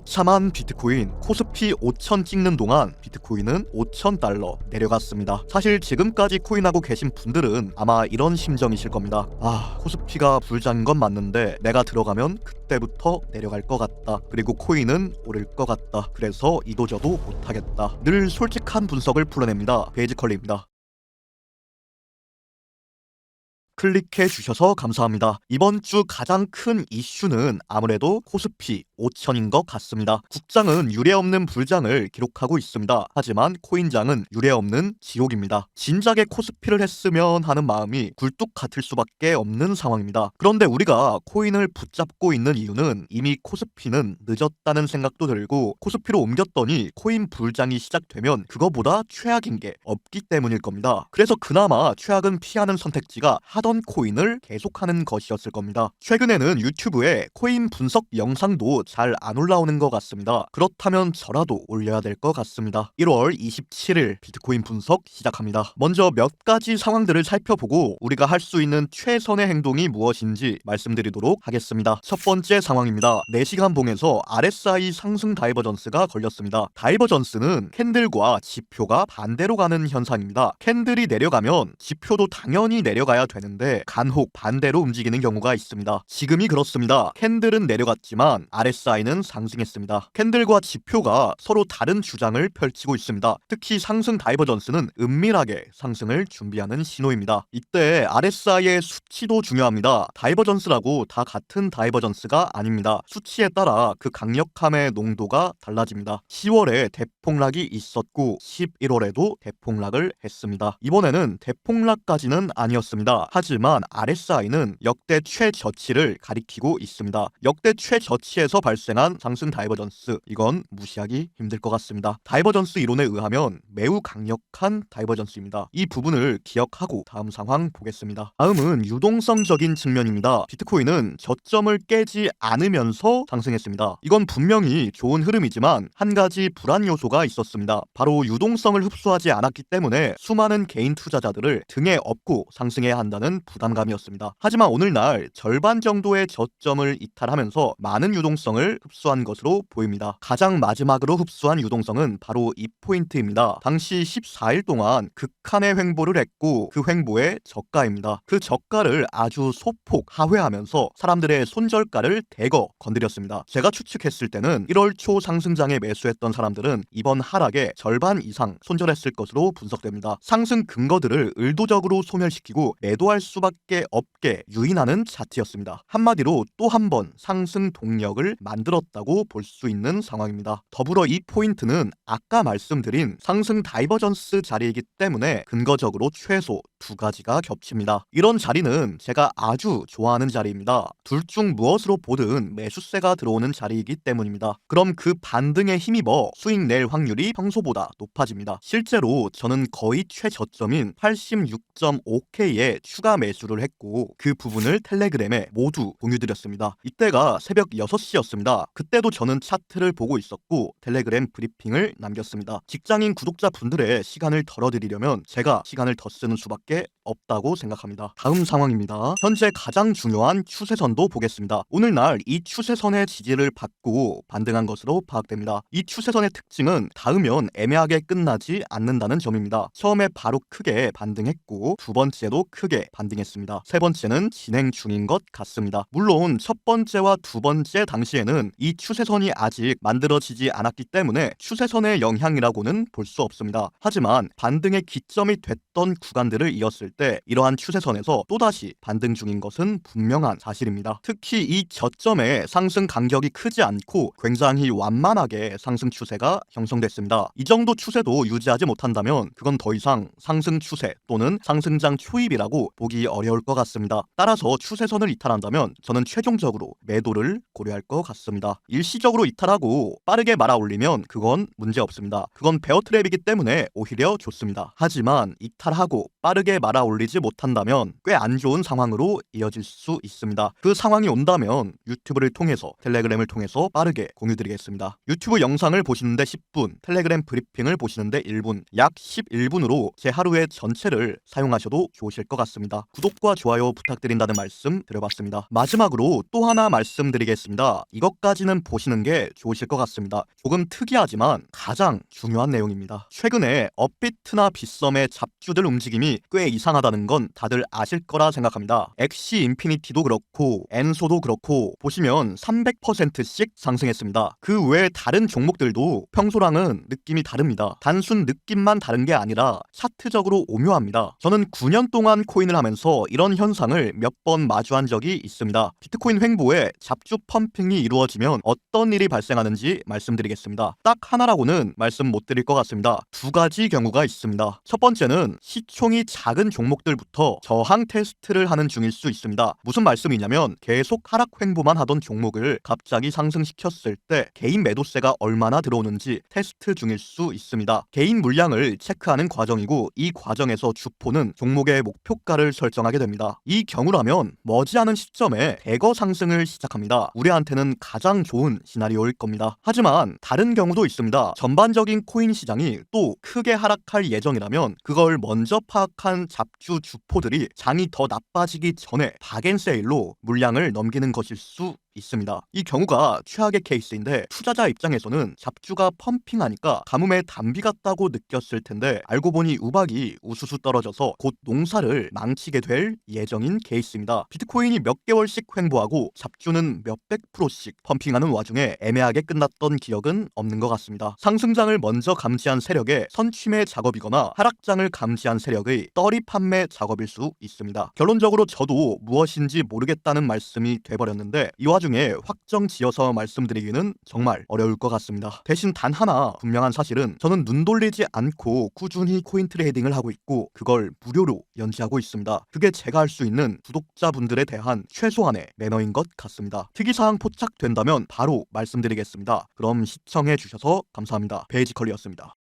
처참한 비트코인 코스피 5000 찍는 동안 비트코인은 5000달러 내려갔습니다. 사실 지금까지 코인하고 계신 분들은 아마 이런 심정이실 겁니다. 코스피가 불장인 건 맞는데 내가 들어가면 그때부터 내려갈 것 같다. 그리고 코인은 오를 것 같다. 그래서 이도저도 못하겠다. 늘 솔직한 분석을 풀어냅니다. 베이지컬리입니다. 클릭해 주셔서 감사합니다. 이번 주 가장 큰 이슈는 아무래도 코스피 5000인 것 같습니다. 국장은 유례없는 불장을 기록하고 있습니다. 하지만 코인장은 유례없는 지옥입니다. 진작에 코스피를 했으면 하는 마음이 굴뚝 같을 수밖에 없는 상황입니다. 그런데 우리가 코인을 붙잡고 있는 이유는 이미 코스피는 늦었다는 생각도 들고 코스피로 옮겼더니 코인 불장이 시작되면 그거보다 최악인 게 없기 때문일 겁니다. 그래서 그나마 최악은 피하는 선택지가 하던 코인을 계속하는 것이었을 겁니다. 최근에는 유튜브에 코인 분석 영상도 잘 안 올라오는 것 같습니다. 그렇다면 저라도 올려야 될 것 같습니다. 1월 27일 비트코인 분석 시작합니다. 먼저 몇 가지 상황들을 살펴보고 우리가 할 수 있는 최선의 행동이 무엇인지 말씀드리도록 하겠습니다. 첫 번째 상황입니다. 4시간 봉에서 RSI 상승 다이버전스가 걸렸습니다. 다이버전스는 캔들과 지표가 반대로 가는 현상입니다. 캔들이 내려가면 지표도 당연히 내려가야 되는데 간혹 반대로 움직이는 경우가 있습니다. 지금이 그렇습니다. 캔들은 내려갔지만 RSI는 상승했습니다. 캔들과 지표가 서로 다른 주장을 펼치고 있습니다. 특히 상승 다이버전스는 은밀하게 상승을 준비하는 신호입니다. 이때 RSI의 수치도 중요합니다. 다이버전스라고 다 같은 다이버전스가 아닙니다. 수치에 따라 그 강력함의 농도가 달라집니다. 10월에 대폭락이 있었고 11월에도 대폭락을 했습니다. 이번에는 대폭락까지는 아니었습니다. 하지만 RSI는 역대 최저치를 가리키고 있습니다. 역대 최저치에서 발생한 상승 다이버전스, 이건 무시하기 힘들 것 같습니다. 다이버전스 이론에 의하면 매우 강력한 다이버전스입니다. 이 부분을 기억하고 다음 상황 보겠습니다. 다음은 유동성적인 측면입니다. 비트코인은 저점을 깨지 않으면서 상승했습니다. 이건 분명히 좋은 흐름이지만 한 가지 불안 요소가 있었습니다. 바로 유동성을 흡수하지 않았기 때문에 수많은 개인 투자자들을 등에 업고 상승해야 한다는 부담감이었습니다. 하지만 오늘날 절반 정도의 저점을 이탈하면서 많은 유동성을 흡수한 것으로 보입니다. 가장 마지막으로 흡수한 유동성은 바로 이 포인트입니다. 당시 14일 동안 극한의 횡보를 했고 그 횡보의 저가입니다. 그 저가를 아주 소폭 하회하면서 사람들의 손절가를 대거 건드렸습니다. 제가 추측했을 때는 1월 초 상승장에 매수했던 사람들은 이번 하락에 절반 이상 손절했을 것으로 분석됩니다. 상승 근거들을 의도적으로 소멸시키고 매도할 수밖에 없게 유인하는 차트였습니다. 한마디로 또 한 번 상승 동력을 만들었다고 볼 수 있는 상황입니다. 더불어 이 포인트는 아까 말씀드린 상승 다이버전스 자리이기 때문에 근거적으로 최소 두 가지가 겹칩니다. 이런 자리는 제가 아주 좋아하는 자리입니다. 둘 중 무엇으로 보든 매수세가 들어오는 자리이기 때문입니다. 그럼 그 반등에 힘입어 수익 낼 확률이 평소보다 높아집니다. 실제로 저는 거의 최저점인 86.5K에 추가 매수를 했고 그 부분을 텔레그램에 모두 공유드렸습니다. 이때가 새벽 6시였습니다. 그때도 저는 차트를 보고 있었고 텔레그램 브리핑을 남겼습니다. 직장인 구독자분들의 시간을 덜어드리려면 제가 시간을 더 쓰는 수밖에 없다고 생각합니다. 다음 상황입니다. 현재 가장 중요한 추세선도 보겠습니다. 오늘날 이 추세선의 지지를 받고 반등한 것으로 파악됩니다. 이 추세선의 특징은 닿으면 애매하게 끝나지 않는다는 점입니다. 처음에 바로 크게 반등했고 두 번째도 크게 반등했습니다. 세 번째는 진행 중인 것 같습니다. 물론 첫 번째와 두 번째 당시에는 이 추세선이 아직 만들어지지 않았기 때문에 추세선의 영향이라고는 볼 수 없습니다. 하지만 반등의 기점이 됐던 구간들을 이었을 때 이러한 추세선에서 또다시 반등 중인 것은 분명한 사실입니다. 특히 이 저점의 상승 간격이 크지 않고 굉장히 완만하게 상승 추세가 형성됐습니다. 이 정도 추세도 유지하지 못한다면 그건 더 이상 상승 추세 또는 상승장 초입이라고 보기 어려울 것 같습니다. 따라서 추세선을 이탈한다면 저는 최종적으로 매도를 고려할 것 같습니다. 일시적으로 이탈하고 빠르게 말아 올리면 그건 문제 없습니다. 그건 베어 트랩이기 때문에 오히려 좋습니다. 하지만 이탈하고 빠르게 말아 올리지 못한다면 꽤 안 좋은 상황으로 이어질 수 있습니다. 그 상황이 온다면 유튜브를 통해서 텔레그램을 통해서 빠르게 공유드리겠습니다. 유튜브 영상을 보시는데 10분, 텔레그램 브리핑을 보시는데 1분, 약 11분으로 제 하루의 전체를 사용하셔도 좋으실 것 같습니다. 같습니다. 구독과 좋아요 부탁드린다는 말씀 드려봤습니다. 마지막으로 또 하나 말씀드리겠습니다. 이것까지는 보시는 게 좋으실 것 같습니다. 조금 특이하지만 가장 중요한 내용입니다. 최근에 업비트나 빗썸의 잡주들 움직임이 꽤 이상하다는 건 다들 아실 거라 생각합니다. 엑시 인피니티도 그렇고 엔소도 그렇고 보시면 300%씩 상승했습니다. 그 외에 다른 종목들도 평소랑은 느낌이 다릅니다. 단순 느낌만 다른 게 아니라 차트적으로 오묘합니다. 저는 9년 동안 코인을 하면서 이런 현상을 몇 번 마주한 적이 있습니다. 비트코인 횡보에 잡주 펌핑이 이루어지면 어떤 일이 발생하는지 말씀드리겠습니다. 딱 하나라고는 말씀 못 드릴 것 같습니다. 두 가지 경우가 있습니다. 첫 번째는 시총이 작은 종목들부터 저항 테스트를 하는 중일 수 있습니다. 무슨 말씀이냐면 계속 하락 횡보만 하던 종목을 갑자기 상승시켰을 때 개인 매도세가 얼마나 들어오는지 테스트 중일 수 있습니다. 개인 물량을 체크하는 과정이고 이 과정에서 주포는 종목의 목표가를 설정하게 됩니다. 이 경우라면 머지않은 시점에 대거 상승을 시작합니다. 우리한테는 가장 좋은 시나리오일 겁니다. 하지만 다른 경우도 있습니다. 전반적인 코인 시장이 또 크게 하락할 예정이라면 그걸 먼저 파악한 잡주 주포들이 장이 더 나빠지기 전에 박앤세일로 물량을 넘기는 것일 수 있습니다. 이 경우가 최악의 케이스인데 투자자 입장에서는 잡주가 펌핑하니까 가뭄에 담비 같다고 느꼈을 텐데 알고 보니 우박이 우수수 떨어져서 곧 농사를 망치게 될 예정인 케이스입니다. 비트코인이 몇 개월씩 횡보하고 잡주는 몇백 프로씩 펌핑하는 와중에 애매하게 끝났던 기억은 없는 것 같습니다. 상승장을 먼저 감지한 세력의 선취매 작업이거나 하락장을 감지한 세력의 떨이 판매 작업일 수 있습니다. 결론적으로 저도 무엇인지 모르겠다는 말씀이 돼버렸는데 이 와중에 확정 지어서 말씀드리기는 정말 어려울 것 같습니다. 대신 단 하나 분명한 사실은 저는 눈 돌리지 않고 꾸준히 코인 트레이딩을 하고 있고 그걸 무료로 연지하고 있습니다. 그게 제가 할 수 있는 구독자분들에 대한 최소한의 매너인 것 같습니다. 특이사항 포착된다면 바로 말씀드리겠습니다. 그럼 시청해 주셔서 감사합니다. 베이지컬리였습니다.